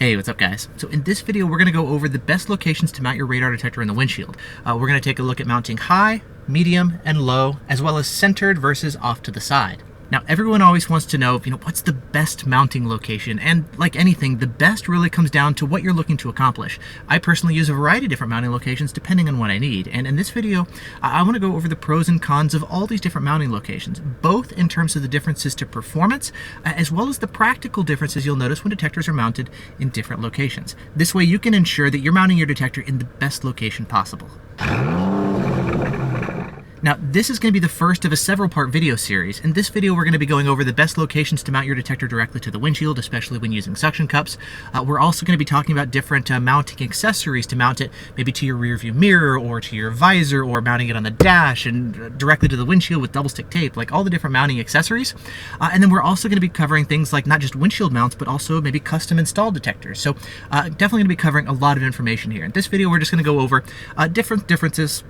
Hey, what's up guys? So in this video, we're going to go over the best locations to mount your radar detector in the windshield. We're going to take a look at mounting high, medium, and low, as well as centered versus off to the side. Now, everyone always wants to know, what's the best mounting location? And like anything, the best really comes down to what you're looking to accomplish. I personally use a variety of different mounting locations depending on what I need. And in this video, I want to go over the pros and cons of all these different mounting locations, both in terms of the differences to performance, as well as the practical differences you'll notice when detectors are mounted in different locations. This way you can ensure that you're mounting your detector in the best location possible. Now, this is going to be the first of a several-part video series. In this video, we're going to be going over the best locations to mount your detector directly to the windshield, especially when using suction cups. We're also going to be talking about different mounting accessories to mount it maybe to your rear view mirror or to your visor, or mounting it on the dash and directly to the windshield with double stick tape, like all the different mounting accessories. And then we're also going to be covering things like not just windshield mounts, but also maybe custom installed detectors. So definitely going to be covering a lot of information here. In this video, we're just going to go over differences.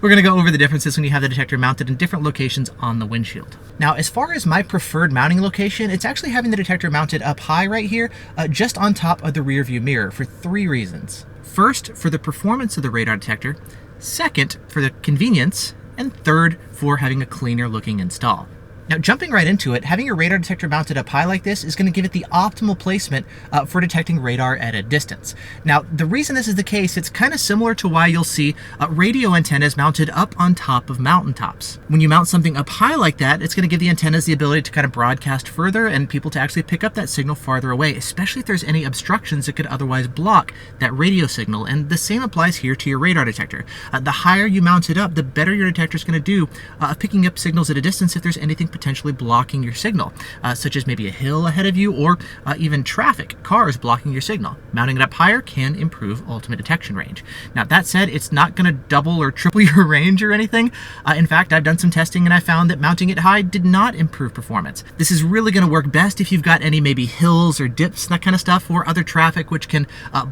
We're going to go over the differences when you have the detector mounted in different locations on the windshield. Now, as far as my preferred mounting location, it's actually having the detector mounted up high right here, just on top of the rear view mirror for 3 reasons. First, for the performance of the radar detector. Second, for the convenience. And third, for having a cleaner looking install. Now, jumping right into it, having your radar detector mounted up high like this is going to give it the optimal placement for detecting radar at a distance. Now, the reason this is the case, it's kind of similar to why you'll see radio antennas mounted up on top of mountaintops. When you mount something up high like that, it's going to give the antennas the ability to kind of broadcast further and people to actually pick up that signal farther away, especially if there's any obstructions that could otherwise block that radio signal. And the same applies here to your radar detector. The higher you mount it up, the better your detector is going to do picking up signals at a distance if there's anything potentially blocking your signal, such as maybe a hill ahead of you or even traffic, cars blocking your signal. Mounting it up higher can improve ultimate detection range. Now, that said, it's not going to double or triple your range or anything. In fact, I've done some testing and I found that mounting it high did not improve performance. This is really going to work best if you've got any maybe hills or dips, that kind of stuff, or other traffic which can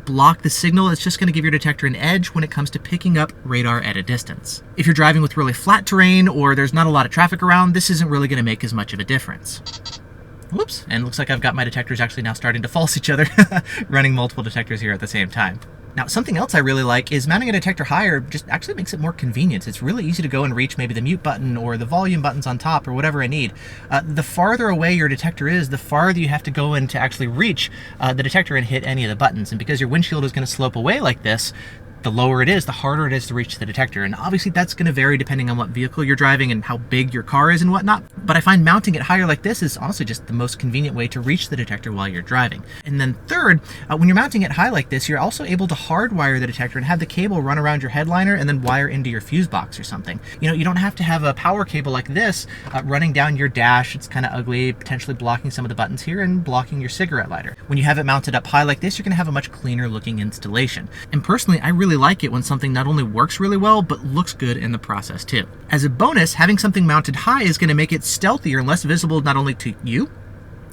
block the signal. It's just going to give your detector an edge when it comes to picking up radar at a distance. If you're driving with really flat terrain or there's not a lot of traffic around, this isn't really going to make as much of a difference. Whoops, and looks like I've got my detectors actually now starting to false each other, running multiple detectors here at the same time. Now, something else I really like is mounting a detector higher just actually makes it more convenient. It's really easy to go and reach maybe the mute button or the volume buttons on top or whatever I need. The farther away your detector is, the farther you have to go in to actually reach the detector and hit any of the buttons. And because your windshield is going to slope away like this, the lower it is, the harder it is to reach the detector. And obviously that's going to vary depending on what vehicle you're driving and how big your car is and whatnot. But I find mounting it higher like this is honestly just the most convenient way to reach the detector while you're driving. And then third, when you're mounting it high like this, you're also able to hardwire the detector and have the cable run around your headliner and then wire into your fuse box or something. You don't have to have a power cable like this running down your dash. It's kind of ugly, potentially blocking some of the buttons here and blocking your cigarette lighter. When you have it mounted up high like this, you're going to have a much cleaner looking installation. And personally, I really like it when something not only works really well, but looks good in the process too. As a bonus, having something mounted high is going to make it stealthier and less visible not only to you,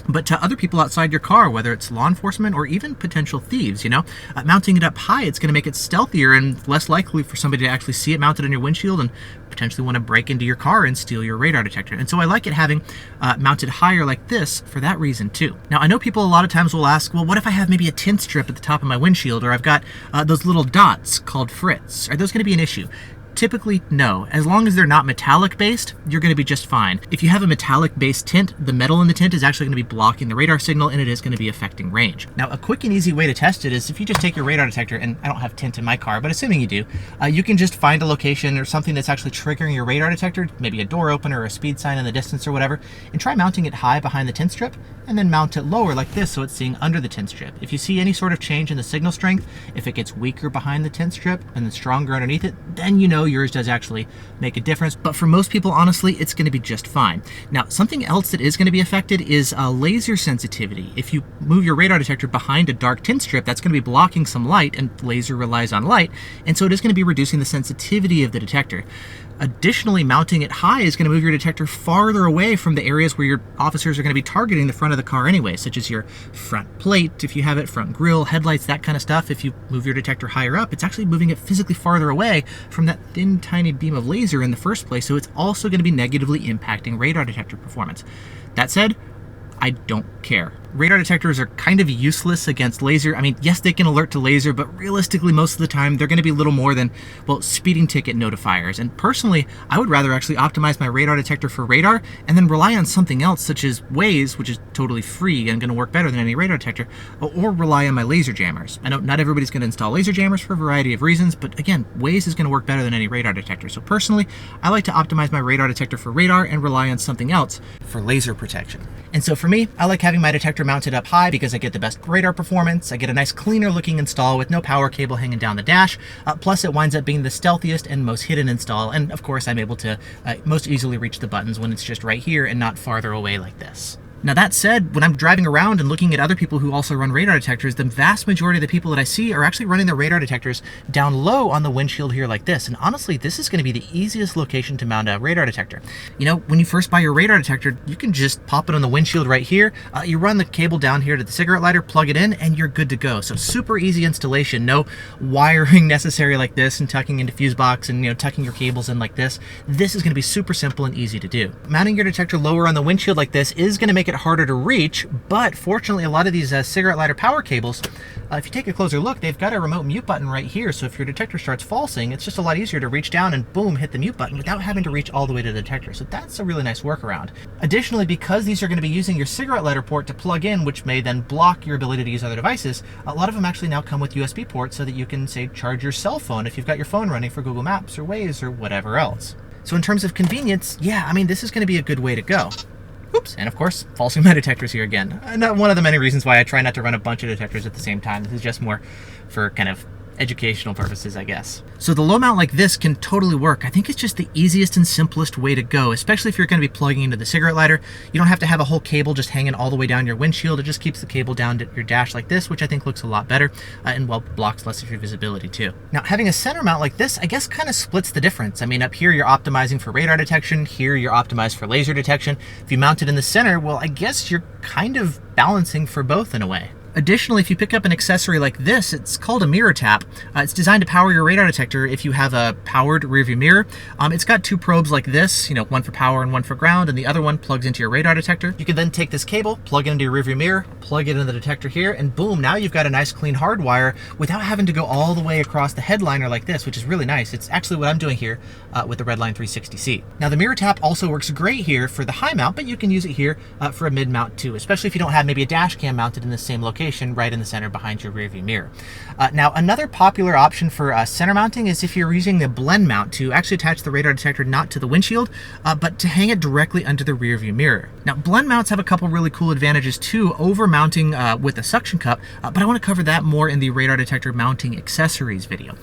but to other people outside your car, whether it's law enforcement or even potential thieves. Mounting it up high, it's going to make it stealthier and less likely for somebody to actually see it mounted on your windshield and potentially want to break into your car and steal your radar detector. And so I like it having mounted higher like this for that reason too. Now, I know people a lot of times will ask, well, what if I have maybe a tint strip at the top of my windshield, or I've got those little dots called frits? Are those going to be an issue? Typically, no. As long as they're not metallic based, you're going to be just fine. If you have a metallic based tint, the metal in the tint is actually going to be blocking the radar signal and it is going to be affecting range. Now, a quick and easy way to test it is if you just take your radar detector, and I don't have tint in my car, but assuming you do, you can just find a location or something that's actually triggering your radar detector, maybe a door opener or a speed sign in the distance or whatever, and try mounting it high behind the tint strip and then mount it lower like this so it's seeing under the tint strip. If you see any sort of change in the signal strength, if it gets weaker behind the tint strip and then stronger underneath it, then you know yours does actually make a difference. But for most people, honestly, it's going to be just fine. Now, something else that is going to be affected is laser sensitivity. If you move your radar detector behind a dark tint strip, that's going to be blocking some light, and laser relies on light, and so it is going to be reducing the sensitivity of the detector. Additionally, mounting it high is going to move your detector farther away from the areas where your officers are going to be targeting the front of the car anyway, such as your front plate, if you have it, front grille, headlights, that kind of stuff. If you move your detector higher up, it's actually moving it physically farther away from that thin, tiny beam of laser in the first place, so it's also going to be negatively impacting radar detector performance. That said, I don't care. radar detectors are kind of useless against laser. I mean, yes, they can alert to laser, but realistically, most of the time, they're going to be little more than, well, speeding ticket notifiers. And personally, I would rather actually optimize my radar detector for radar and then rely on something else, such as Waze, which is totally free and going to work better than any radar detector, or rely on my laser jammers. I know not everybody's going to install laser jammers for a variety of reasons, but again, Waze is going to work better than any radar detector. So personally, I like to optimize my radar detector for radar and rely on something else for laser protection. And so for me, I like having my detector mounted up high because I get the best radar performance. I get a nice cleaner looking install with no power cable hanging down the dash. Plus it winds up being the stealthiest and most hidden install. And of course, I'm able to most easily reach the buttons when it's just right here and not farther away like this. Now that said, when I'm driving around and looking at other people who also run radar detectors, the vast majority of the people that I see are actually running their radar detectors down low on the windshield here like this. And honestly, this is going to be the easiest location to mount a radar detector. You know, when you first buy your radar detector, you can just pop it on the windshield right here. You run the cable down here to the cigarette lighter, plug it in, and you're good to go. So super easy installation, no wiring necessary like this and tucking into fuse box and tucking your cables in like this. This is going to be super simple and easy to do. Mounting your detector lower on the windshield like this is going to make it harder to reach, but fortunately a lot of these cigarette lighter power cables, if you take a closer look, they've got a remote mute button right here. So if your detector starts falsing, it's just a lot easier to reach down and boom, hit the mute button without having to reach all the way to the detector. So that's a really nice workaround. Additionally, because these are going to be using your cigarette lighter port to plug in, which may then block your ability to use other devices, a lot of them actually now come with USB ports so that you can, say, charge your cell phone if you've got your phone running for Google Maps or Waze or whatever else. So in terms of convenience, yeah, I mean, this is going to be a good way to go. Oops, and of course, falsing my detectors here again. Not one of the many reasons why I try not to run a bunch of detectors at the same time. This is just more for kind of educational purposes, I guess. So the low mount like this can totally work. I think it's just the easiest and simplest way to go, especially if you're going to be plugging into the cigarette lighter. You don't have to have a whole cable just hanging all the way down your windshield. It just keeps the cable down to your dash like this, which I think looks a lot better and well, blocks less of your visibility too. Now having a center mount like this, I guess kind of splits the difference. I mean, up here you're optimizing for radar detection, here you're optimized for laser detection. If you mount it in the center, well, I guess you're kind of balancing for both in a way. Additionally, if you pick up an accessory like this, it's called a mirror tap. It's designed to power your radar detector if you have a powered rearview mirror. It's got two probes like this, one for power and one for ground, and the other one plugs into your radar detector. You can then take this cable, plug it into your rearview mirror, plug it into the detector here, and boom, now you've got a nice clean hard wire without having to go all the way across the headliner like this, which is really nice. It's actually what I'm doing here with the Redline 360C. Now the mirror tap also works great here for the high mount, but you can use it here for a mid mount too, especially if you don't have maybe a dash cam mounted in the same location right in the center behind your rearview mirror. Now another popular option for center mounting is if you're using the blend mount to actually attach the radar detector not to the windshield, but to hang it directly under the rearview mirror. Now blend mounts have a couple really cool advantages too over mounting with a suction cup, but I want to cover that more in the radar detector mounting accessories video.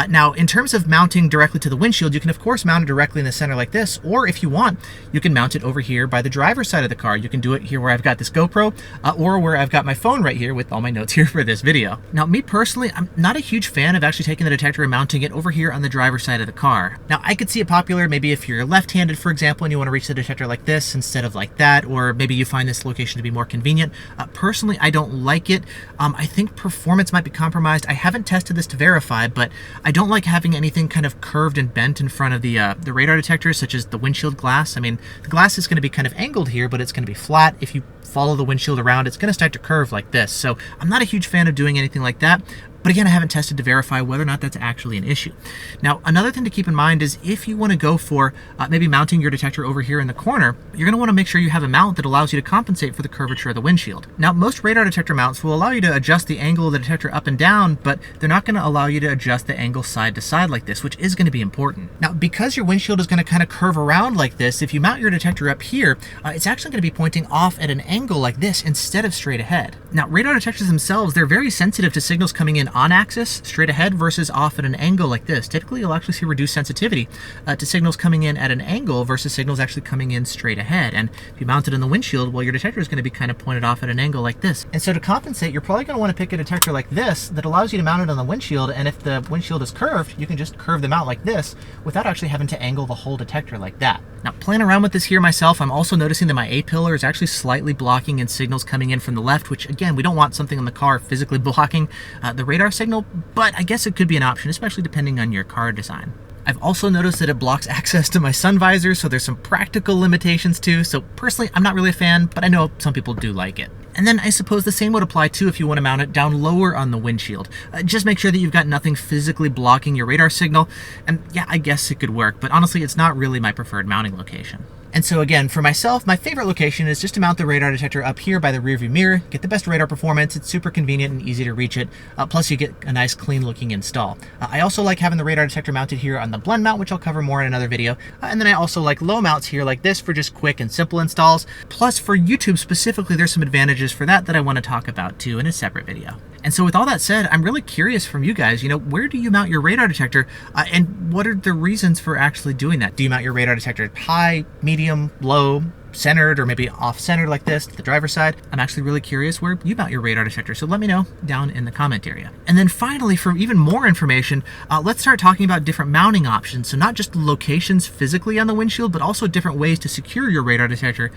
Now in terms of mounting directly to the windshield, you can of course mount it directly in the center like this, or if you want, you can mount it over here by the driver's side of the car. You can do it here where I've got this GoPro or where I've got my phone right here with all my notes here for this video. Now me personally, I'm not a huge fan of actually taking the detector and mounting it over here on the driver's side of the car. Now I could see it popular maybe if you're left-handed, for example, and you want to reach the detector like this instead of like that, or maybe you find this location to be more convenient. Personally, I don't like it. I think performance might be compromised. I haven't tested this to verify, but I don't like having anything kind of curved and bent in front of the radar detector, such as the windshield glass. I mean, the glass is going to be kind of angled here, but it's going to be flat. If you follow the windshield around, it's going to start to curve like this. So I'm not a huge fan of doing anything like that. But again, I haven't tested to verify whether or not that's actually an issue. Now, another thing to keep in mind is if you want to go for maybe mounting your detector over here in the corner, you're going to want to make sure you have a mount that allows you to compensate for the curvature of the windshield. Now, most radar detector mounts will allow you to adjust the angle of the detector up and down, but they're not going to allow you to adjust the angle side to side like this, which is going to be important. Now, because your windshield is going to kind of curve around like this, if you mount your detector up here, it's actually going to be pointing off at an angle like this instead of straight ahead. Now, radar detectors themselves, they're very sensitive to signals coming in on axis, straight ahead versus off at an angle like this. Typically, you'll actually see reduced sensitivity to signals coming in at an angle versus signals actually coming in straight ahead. And if you mount it in the windshield, well, your detector is going to be kind of pointed off at an angle like this. And so to compensate, you're probably going to want to pick a detector like this that allows you to mount it on the windshield. And if the windshield is curved, you can just curve them out like this without actually having to angle the whole detector like that. Now, playing around with this here myself, I'm also noticing that my A-pillar is actually slightly blocking in signals coming in from the left, which again, we don't want something on the car physically blocking the radar signal, but I guess it could be an option, especially depending on your car design. I've also noticed that it blocks access to my sun visor, so there's some practical limitations too. So personally, I'm not really a fan, but I know some people do like it. And then I suppose the same would apply too if you want to mount it down lower on the windshield. Just make sure that you've got nothing physically blocking your radar signal. And yeah, I guess it could work, but honestly, it's not really my preferred mounting location. And so again, for myself, my favorite location is just to mount the radar detector up here by the rearview mirror, get the best radar performance. It's super convenient and easy to reach it. Plus you get a nice clean looking install. I also like having the radar detector mounted here on the blend mount, which I'll cover more in another video. And then I also like low mounts here like this for just quick and simple installs. Plus for YouTube specifically, there's some advantages for that I want to talk about too in a separate video. And so with all that said, I'm really curious from you guys, where do you mount your radar detector and what are the reasons for actually doing that? Do you mount your radar detector high, medium, low, centered, or maybe off-centered like this to the driver's side? I'm actually really curious where you mount your radar detector, so let me know down in the comment area. And then finally, for even more information, let's start talking about different mounting options. So not just locations physically on the windshield, but also different ways to secure your radar detector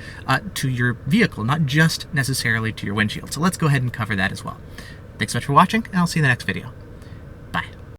to your vehicle, not just necessarily to your windshield. So let's go ahead and cover that as well. Thanks so much for watching, and I'll see you in the next video.